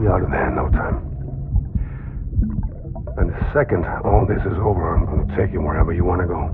be out of there in no time. And the second all this is over, I'm going to take you wherever you want to go.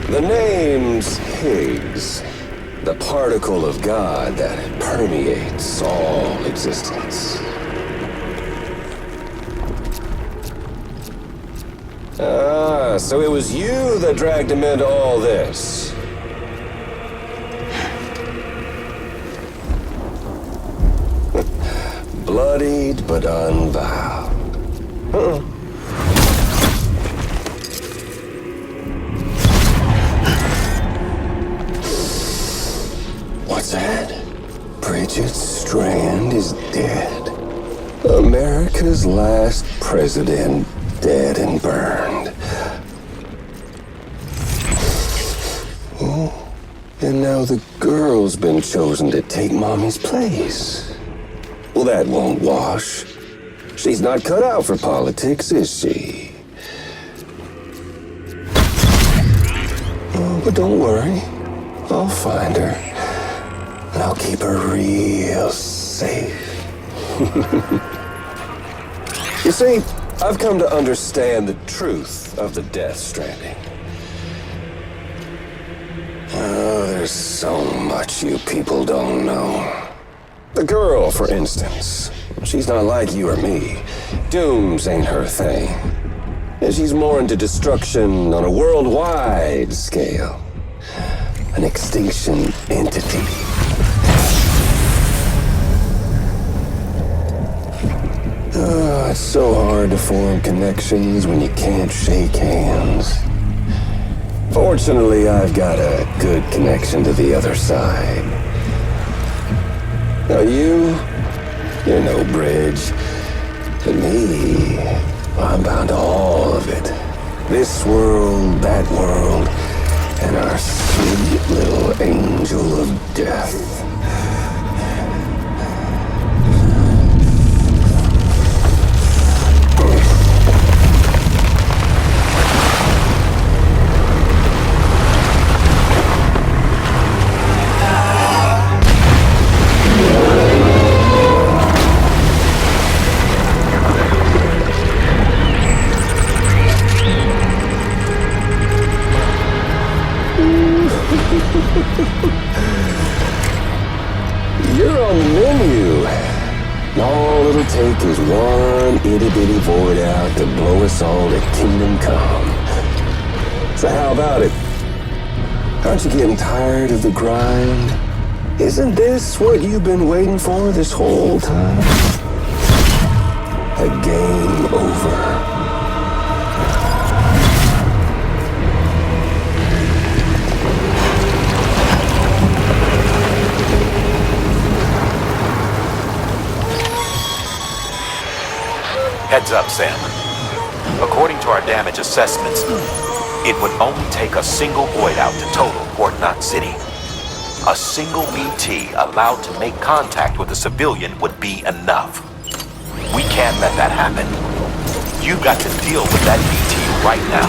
The name's Higgs, the particle of God that permeates all existence. Ah, so it was you that dragged him into all this. Bloodied but unbowed. What's that? Bridget Strand is dead. America's last president dead and burned. Oh, and now the girl's been chosen to take Mommy's place. Well, that won't wash. She's not cut out for politics, is she? Oh, but don't worry. I'll find her. And I'll keep her real safe. You see, I've come to understand the truth of the Death Stranding. Oh, there's so much you people don't know. The girl, for instance, she's not like you or me. Dooms ain't her thing. And she's more into destruction on a worldwide scale. An extinction entity. Oh, it's so hard to form connections when you can't shake hands. Fortunately, I've got a good connection to the other side. Now you're no bridge. But me, I'm bound to all of it. This world, that world, and our sweet little angel of death. You're on the menu. All it'll take is one itty-bitty void out to blow us all to kingdom come. So how about it? Aren't you getting tired of the grind? Isn't this what you've been waiting for this whole time? A game over. Heads up, Sam. According to our damage assessments, it would only take a single void out to total Port Knot City. A single BT allowed to make contact with a civilian would be enough. We can't let that happen. You've got to deal with that BT right now.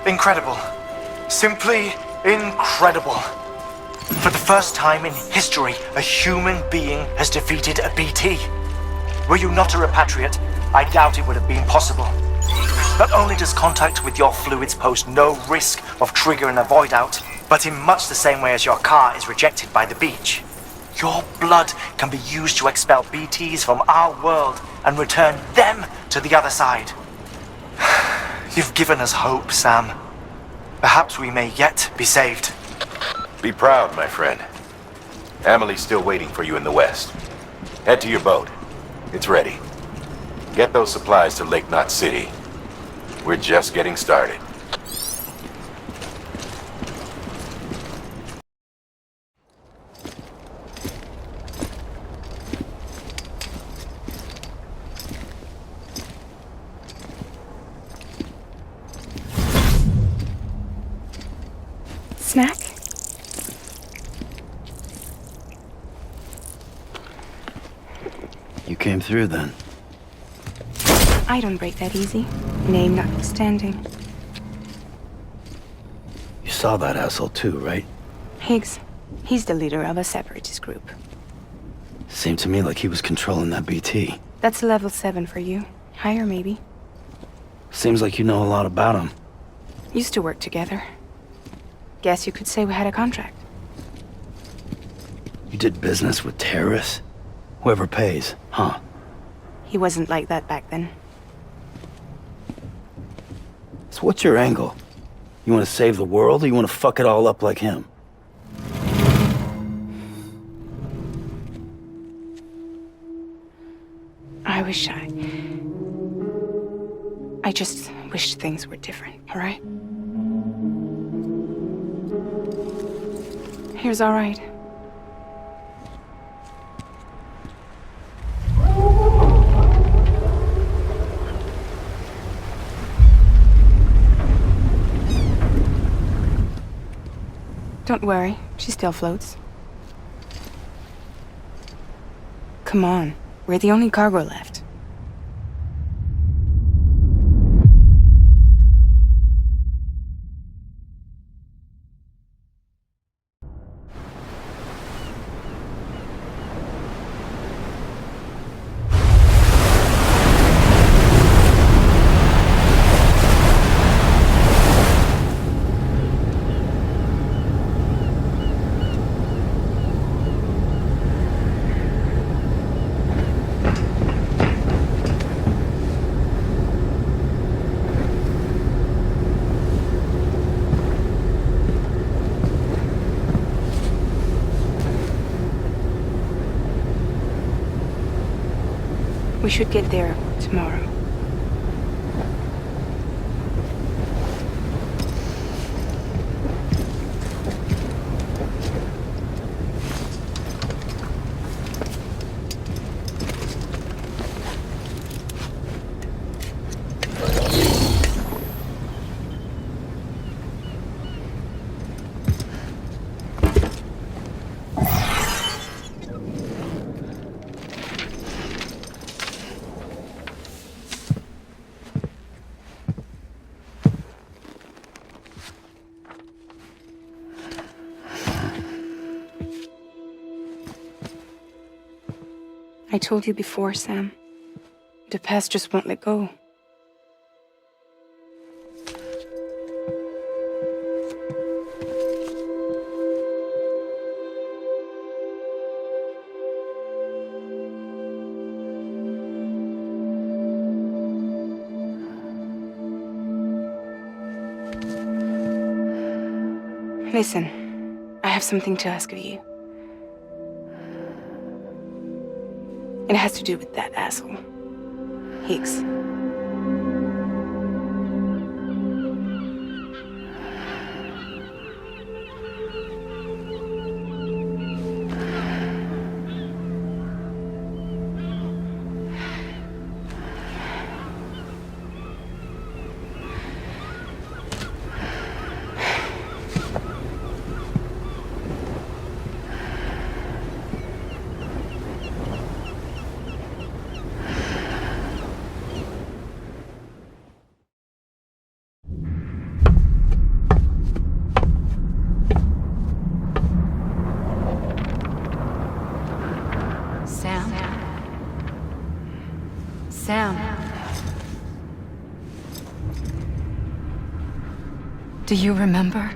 Incredible. Simply incredible. For the first time in history, a human being has defeated a BT. Were you not a repatriate, I doubt it would have been possible. Not only does contact with your fluids pose no risk of triggering a void out, but in much the same way as your car is rejected by the beach. Your blood can be used to expel BTs from our world and return them to the other side. You've given us hope, Sam. Perhaps we may yet be saved. Be proud, my friend. Amelie's still waiting for you in the west. Head to your boat. It's ready. Get those supplies to Lake Knot City. We're just getting started. Snack? You came through then. I don't break that easy. Name notwithstanding. You saw that asshole too, right? Higgs. He's the leader of a separatist group. Seemed to me like he was controlling that BT. That's level 7 for you. Higher, maybe. Seems like you know a lot about him. Used to work together. Guess you could say we had a contract. You did business with terrorists? Whoever pays, huh? He wasn't like that back then. So what's your angle? You want to save the world, or you want to fuck it all up like him? I just wish things were different, all right? Here's all right. Don't worry, she still floats. Come on, we're the only cargo left. We should get there tomorrow. I told you before, Sam. The past just won't let go. Listen, I have something to ask of you. It has to do with that asshole, Higgs. Sam. Do you remember?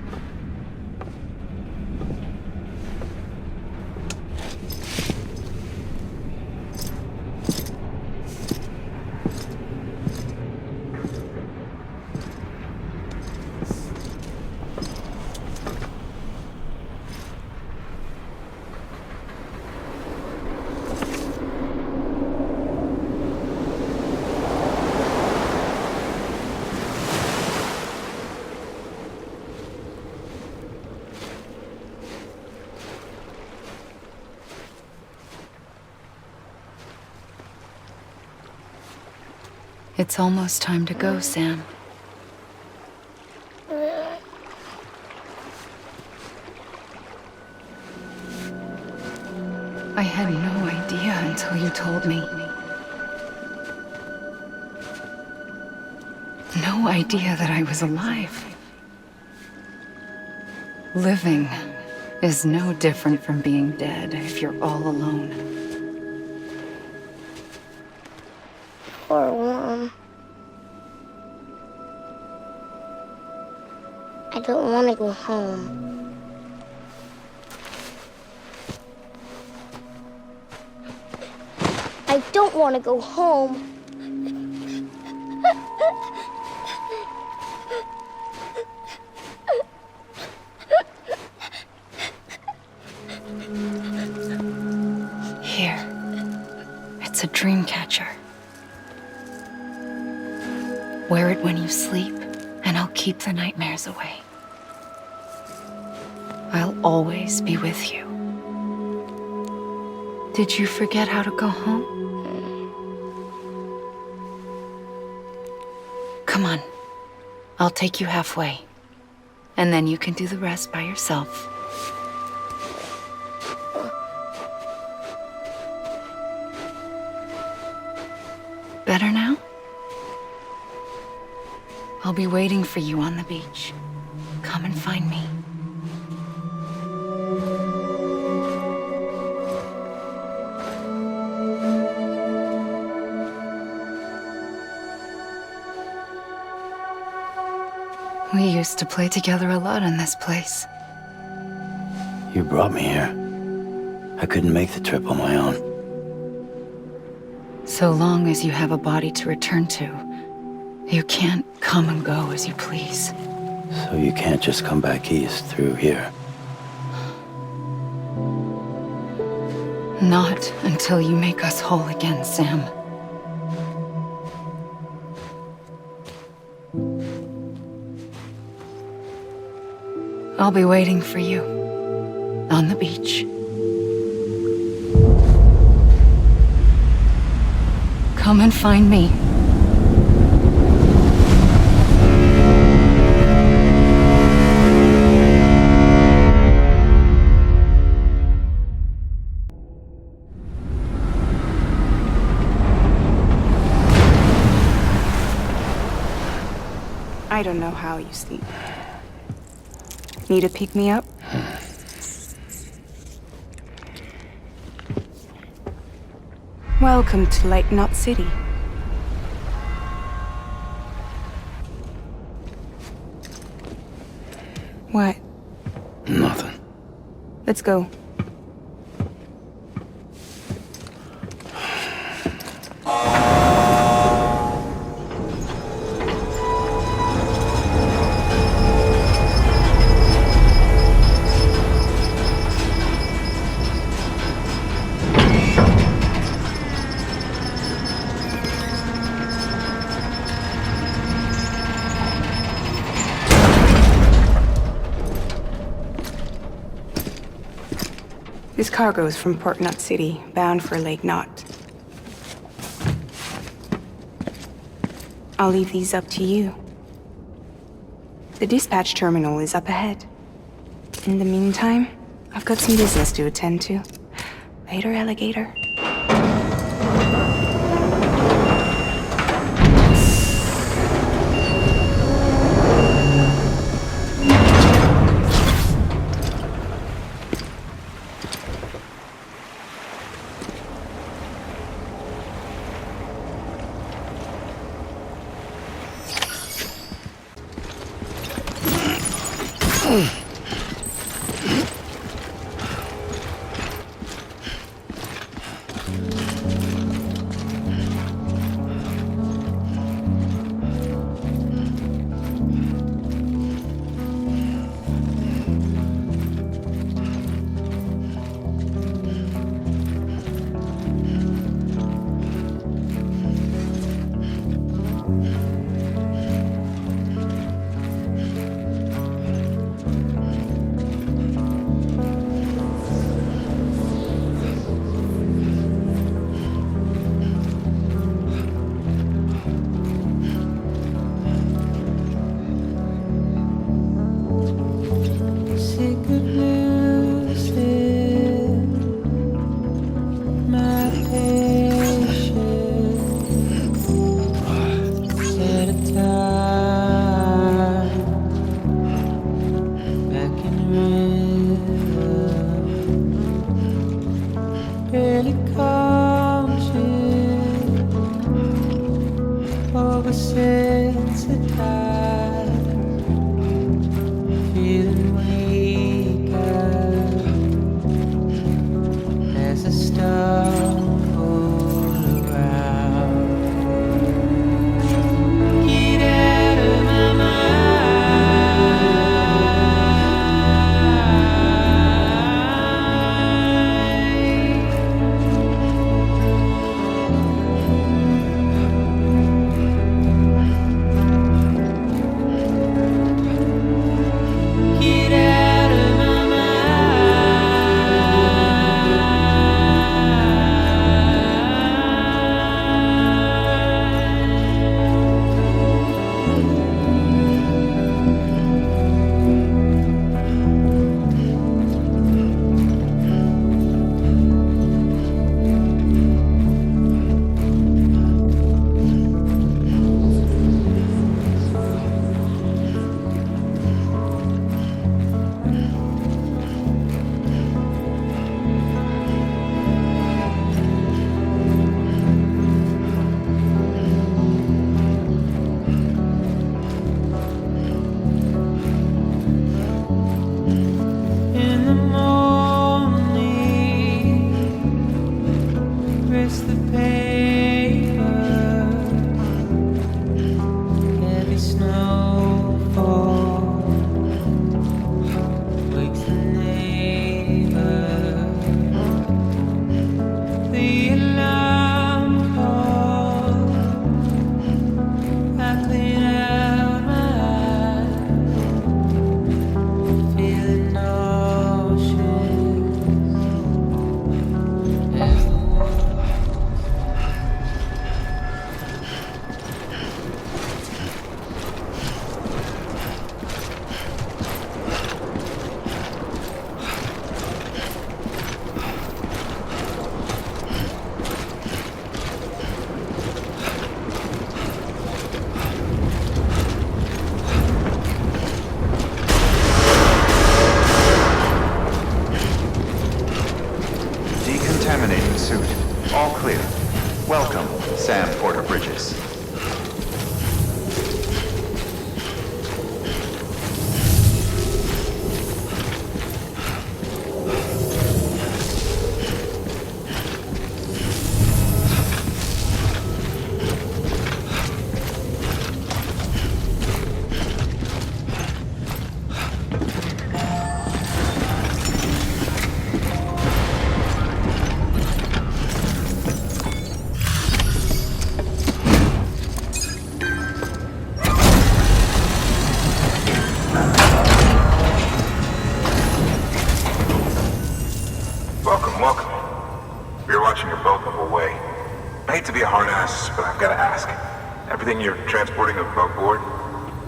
It's almost time to go, Sam. I had no idea until you told me. No idea that I was alive. Living is no different from being dead if you're all alone. Poor Mom. I don't want to go home. I don't want to go home. Here. It's a dream catcher. Wear it when you sleep, and I'll keep the nightmares away. I'll always be with you. Did you forget how to go home? Come on. I'll take you halfway. And then you can do the rest by yourself. Better now? I'll be waiting for you on the beach. Come and find me. We used to play together a lot in this place. You brought me here. I couldn't make the trip on my own. So long as you have a body to return to, you can't come and go as you please. So you can't just come back east through here? Not until you make us whole again, Sam. I'll be waiting for you on the beach. Come and find me. I don't know how you sleep. Need to pick me up? Welcome to Lake Knot City. What? Nothing. Let's go. This cargo is from Port Knot City, bound for Lake Knot. I'll leave these up to you. The dispatch terminal is up ahead. In the meantime, I've got some business to attend to. Later, alligator. Contaminating suit. All clear. Welcome, Sam Porter Bridges. Welcome. You're watching your boat the whole way. I hate to be a hard ass, but I've got to ask. Everything you're transporting above board?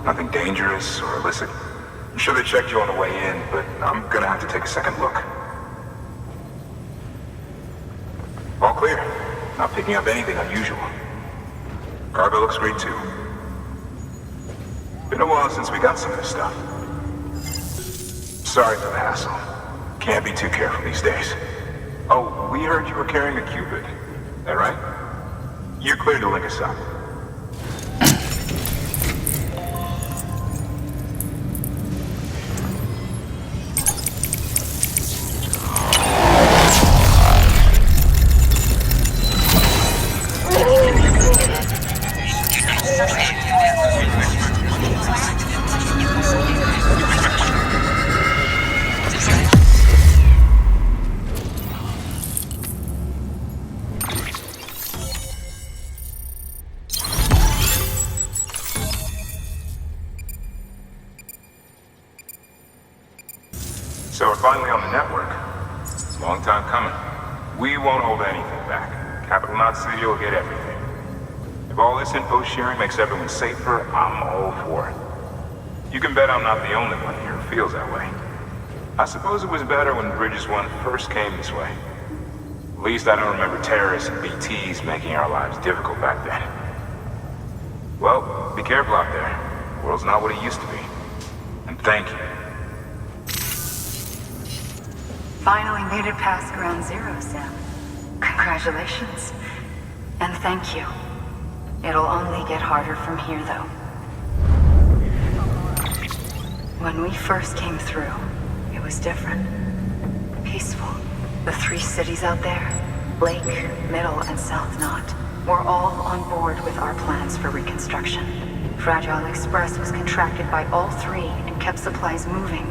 Nothing dangerous or illicit? I'm sure they checked you on the way in, but I'm gonna have to take a second look. All clear. Not picking up anything unusual. Cargo looks great too. Been a while since we got some of this stuff. Sorry for the hassle. Can't be too careful these days. Oh, we heard you were carrying a Cupid. That right? You're clear to link us up. So we're finally on the network. It's a long time coming. We won't hold anything back. Capital Knot City will get everything. If all this info sharing makes everyone safer, I'm all for it. You can bet I'm not the only one here who feels that way. I suppose it was better when Bridges 1 first came this way. At least I don't remember terrorists and BTs making our lives difficult back then. Well, be careful out there. The world's not what it used to be. And thank you. Finally made it past Ground Zero, Sam. Congratulations. And thank you. It'll only get harder from here, though. When we first came through, it was different. Peaceful. The 3 cities out there, Lake, Middle, and South Knot, were all on board with our plans for reconstruction. Fragile Express was contracted by all 3 and kept supplies moving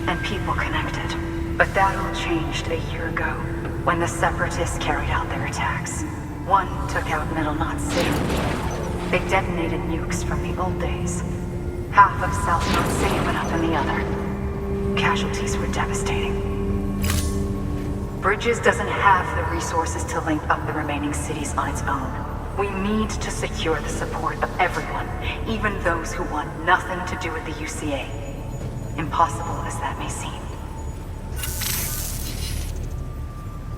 and people connected. But that all changed a year ago, when the Separatists carried out their attacks. One took out Middle Knot City. They detonated nukes from the old days. Half of South Knot City went up in the other. Casualties were devastating. Bridges doesn't have the resources to link up the remaining cities on its own. We need to secure the support of everyone, even those who want nothing to do with the UCA. Impossible as that may seem.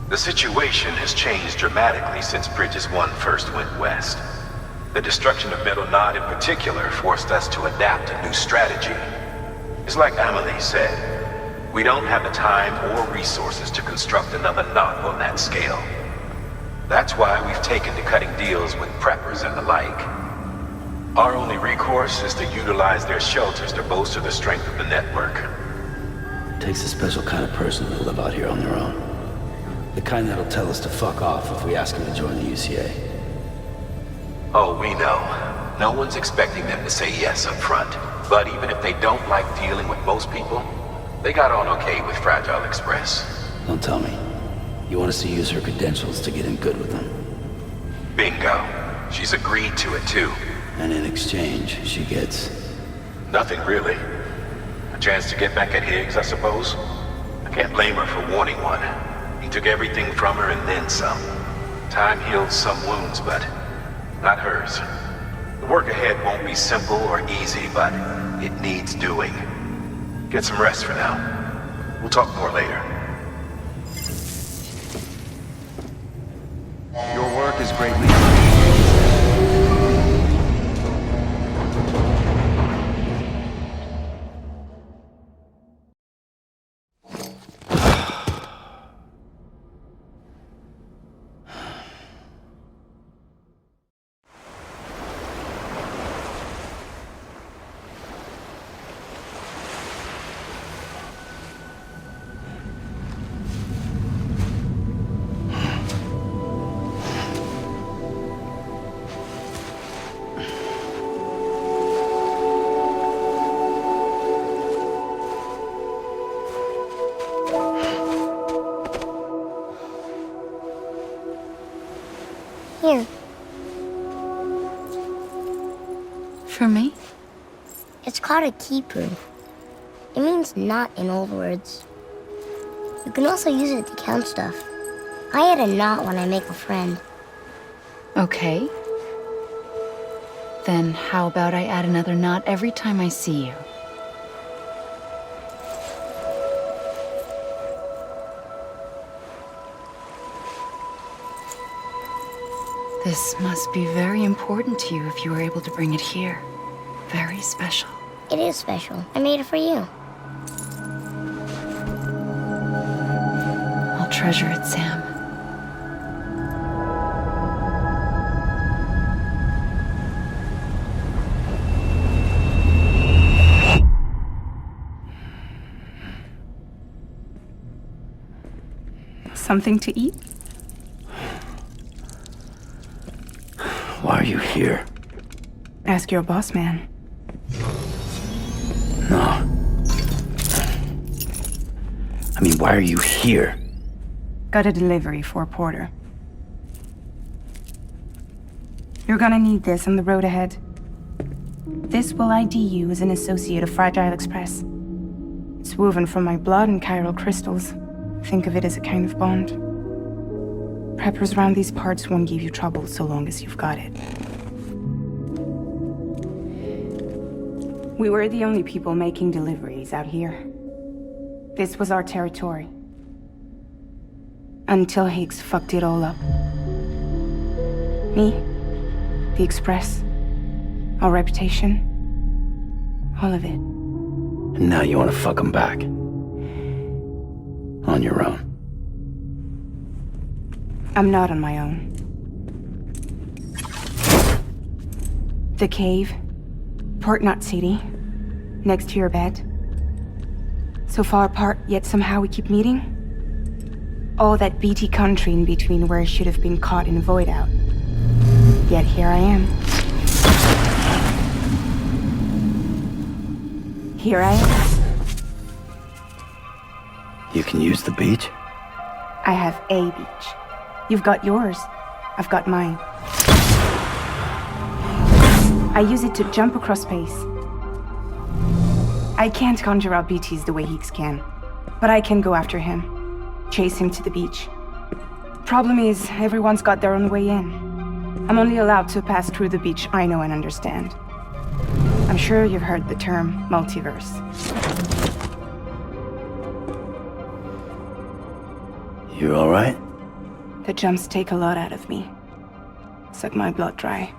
The situation has changed dramatically since Bridges 1 first went west. The destruction of Middle Knot in particular forced us to adapt a new strategy. It's like Amelie said, we don't have the time or resources to construct another knot on that scale. That's why we've taken to cutting deals with preppers and the like. Our only recourse is to utilize their shelters to bolster the strength of the network. It takes a special kind of person to live out here on their own. The kind that'll tell us to fuck off if we ask him to join the UCA. Oh, we know. No one's expecting them to say yes up front. But even if they don't like dealing with most people, they got on okay with Fragile Express. Don't tell me. You want us to use her credentials to get in good with them? Bingo. She's agreed to it too. And in exchange, she gets... Nothing really. A chance to get back at Higgs, I suppose. I can't blame her for wanting one. He took everything from her and then some. Time healed some wounds, but not hers. The work ahead won't be simple or easy, but it needs doing. Get some rest for now. We'll talk more later. Your work is greatly appreciated. Here. For me? It's called a keeper. It means knot in old words. You can also use it to count stuff. I add a knot when I make a friend. Okay. Then how about I add another knot every time I see you? This must be very important to you if you were able to bring it here. Very special. It is special. I made it for you. I'll treasure it, Sam. Something to eat? Why are you here? Ask your boss man. No. I mean, why are you here? Got a delivery for a porter. You're gonna need this on the road ahead. This will ID you as an associate of Fragile Express. It's woven from my blood and chiral crystals. Think of it as a kind of bond. Preppers around these parts won't give you trouble so long as you've got it. We were the only people making deliveries out here. This was our territory. Until Higgs fucked it all up. Me, the Express, our reputation, all of it. And now you want to fuck them back. On your own. I'm not on my own. The cave, Port Knot City, next to your bed. So far apart, yet somehow we keep meeting. All that BT country in between where I should have been caught in a void out. Yet here I am. Here I am. You can use the beach? I have a beach. You've got yours. I've got mine. I use it to jump across space. I can't conjure out BTs the way Higgs can, but I can go after him, chase him to the beach. Problem is, everyone's got their own way in. I'm only allowed to pass through the beach I know and understand. I'm sure you've heard the term multiverse. You all right? The jumps take a lot out of me. Suck my blood dry.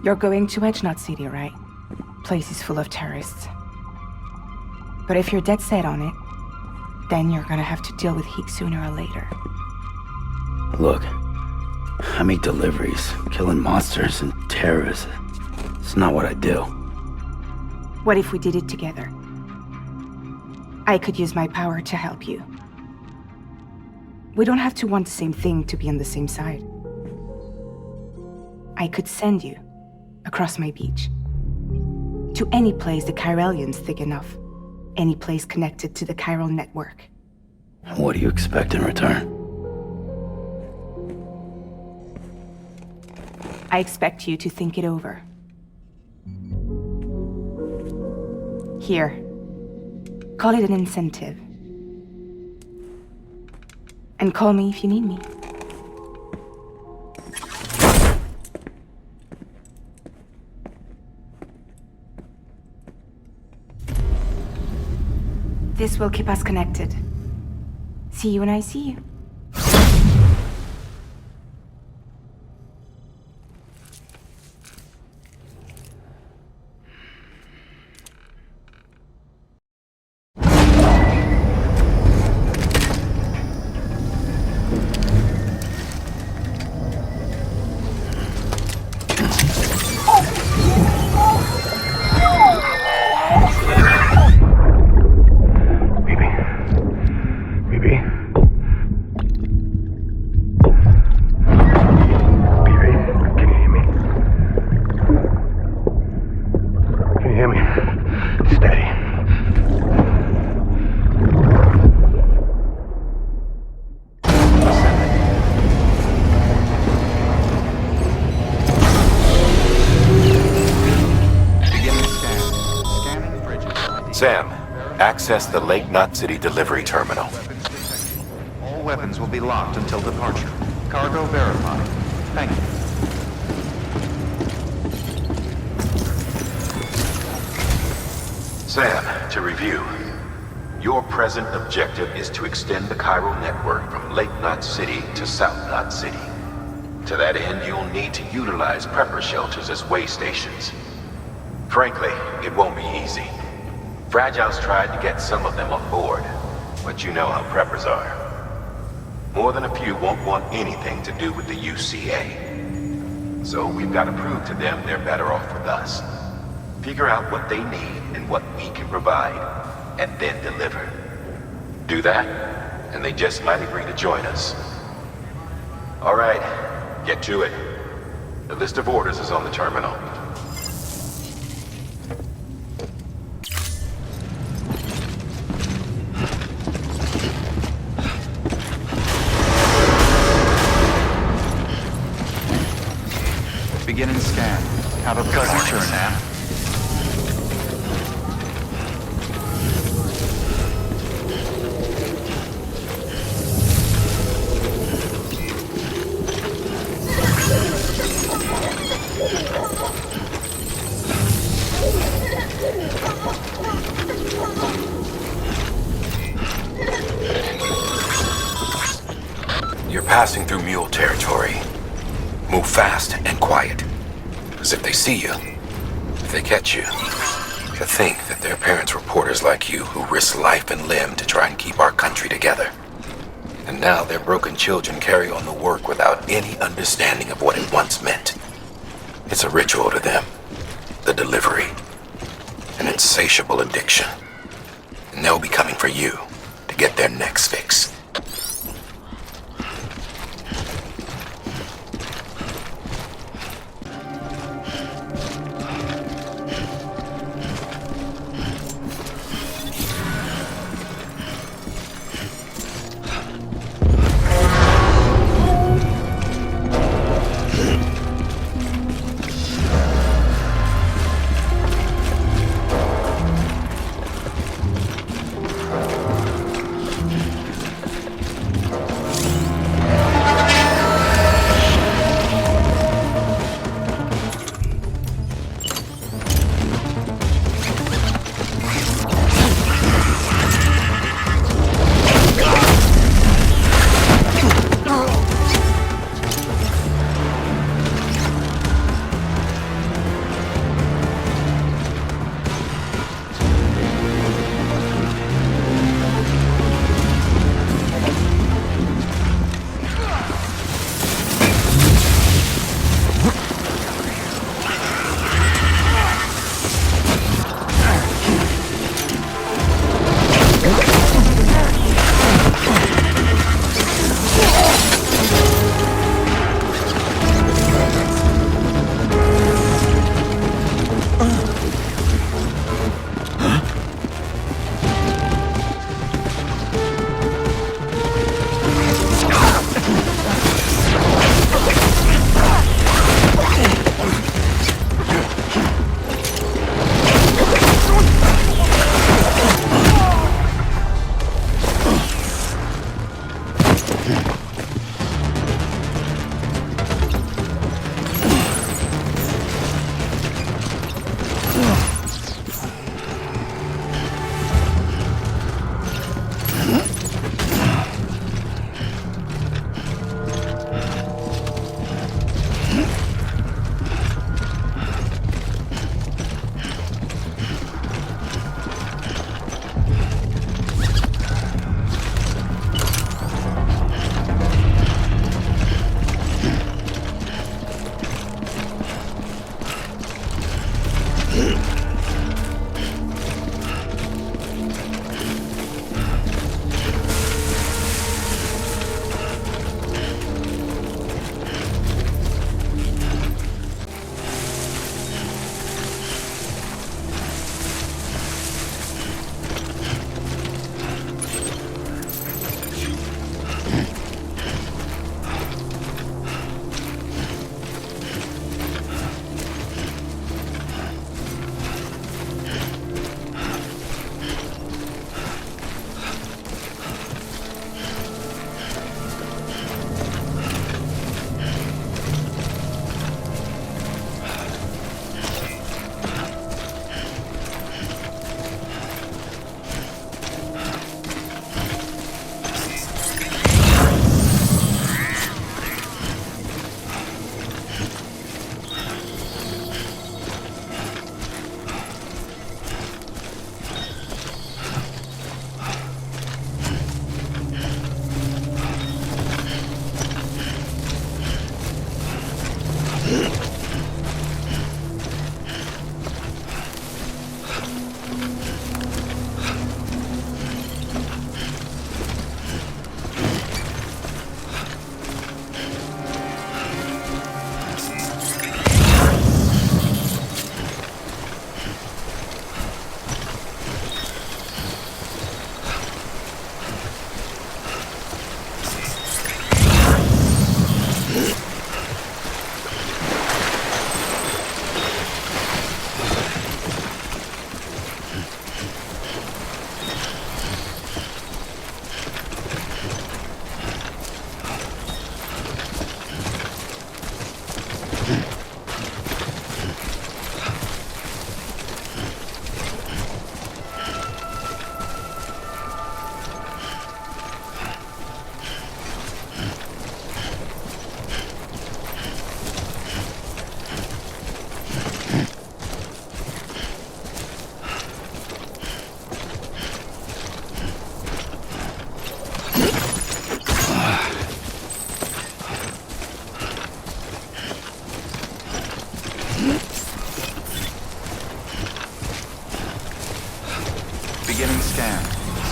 You're going to Edge Knot City, right? Place is full of terrorists. But if you're dead set on it, then you're gonna have to deal with Higgs sooner or later. Look, I make deliveries, killing monsters and terrorists. It's not what I do. What if we did it together? I could use my power to help you. We don't have to want the same thing to be on the same side. I could send you across my beach. To any place the Chiralian's thick enough. Any place connected to the chiral network. What do you expect in return? I expect you to think it over. Here. Call it an incentive. And call me if you need me. This will keep us connected. See you when I see you. access the Lake Knot City delivery terminal. All weapons will be locked until departure. Cargo verified. Thank you. Sam, to review. Your present objective is to extend the chiral network from Lake Knot City to South Knot City. To that end, you'll need to utilize prepper shelters as way stations. Frankly, it won't be easy. Fragile's tried to get some of them on board, but you know how preppers are. More than a few won't want anything to do with the UCA. So we've got to prove to them they're better off with us. Figure out what they need and what we can provide, and then deliver. Do that, and they just might agree to join us. All right, get to it. The list of orders is on the terminal. Beginning scan. Out of departure, Sam. You're passing through mule territory. Move fast and quiet. Because if they see you, if they catch you, to think that their parents reporters like you who risk life and limb to try and keep our country together. And now their broken children carry on the work without any understanding of what it once meant. It's a ritual to them. The delivery. An insatiable addiction. And they'll be coming for you to get their next fix.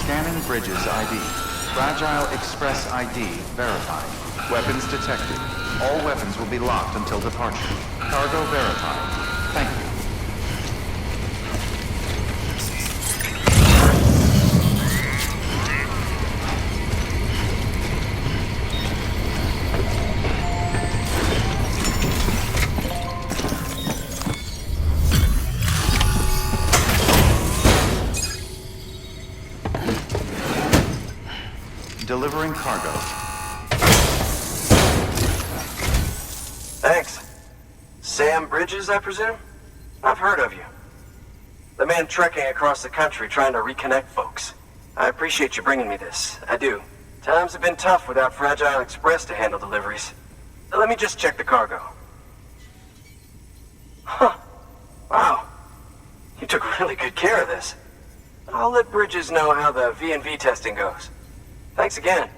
Scanning Bridges ID. Fragile Express ID verified. Weapons detected. All weapons will be locked until departure. Cargo verified. Thank you. Delivering cargo. Thanks. Sam Bridges, I presume? I've heard of you. The man trekking across the country trying to reconnect folks. I appreciate you bringing me this. I do. Times have been tough without Fragile Express to handle deliveries. Let me just check the cargo. Huh. Wow. You took really good care of this. I'll let Bridges know how the V&V testing goes. Thanks again.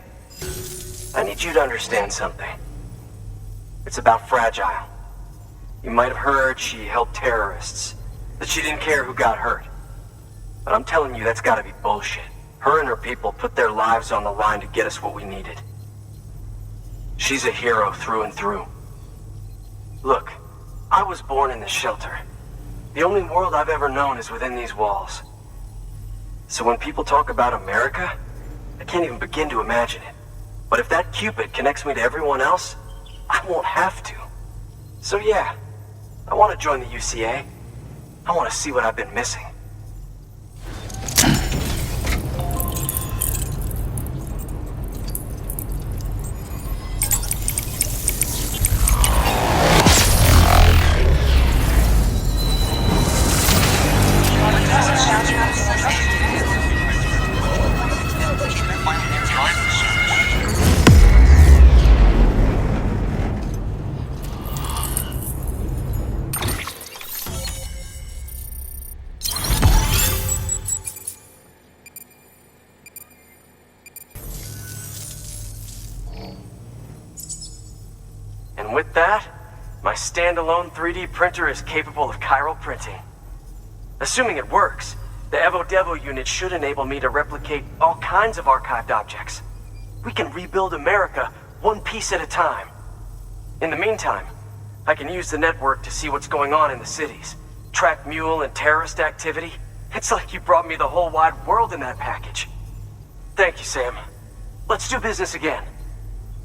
I need you to understand something. It's about Fragile. You might have heard she helped terrorists, that she didn't care who got hurt. But I'm telling you, that's gotta be bullshit. Her and her people put their lives on the line to get us what we needed. She's a hero through and through. Look, I was born in this shelter. The only world I've ever known is within these walls. So when people talk about America, I can't even begin to imagine it. But if that Cupid connects me to everyone else, I won't have to. So yeah, I want to join the UCA. I want to see what I've been missing. And with that, my standalone 3D printer is capable of chiral printing. Assuming it works, the Evo Devo unit should enable me to replicate all kinds of archived objects. We can rebuild America one piece at a time. In the meantime, I can use the network to see what's going on in the cities, track mule and terrorist activity. It's like you brought me the whole wide world in that package. Thank you, Sam. Let's do business again.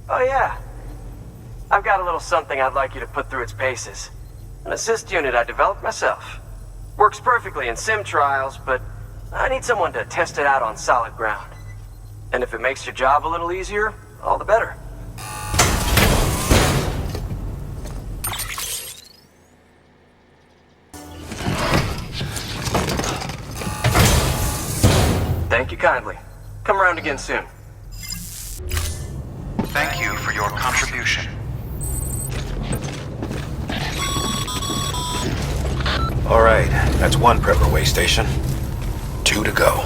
Oh yeah. I've got a little something I'd like you to put through its paces. An assist unit I developed myself. Works perfectly in sim trials, but I need someone to test it out on solid ground. And if it makes your job a little easier, all the better. Thank you kindly. Come around again soon. Thank you for your contribution. All right, that's one prepper way station. 2 to go.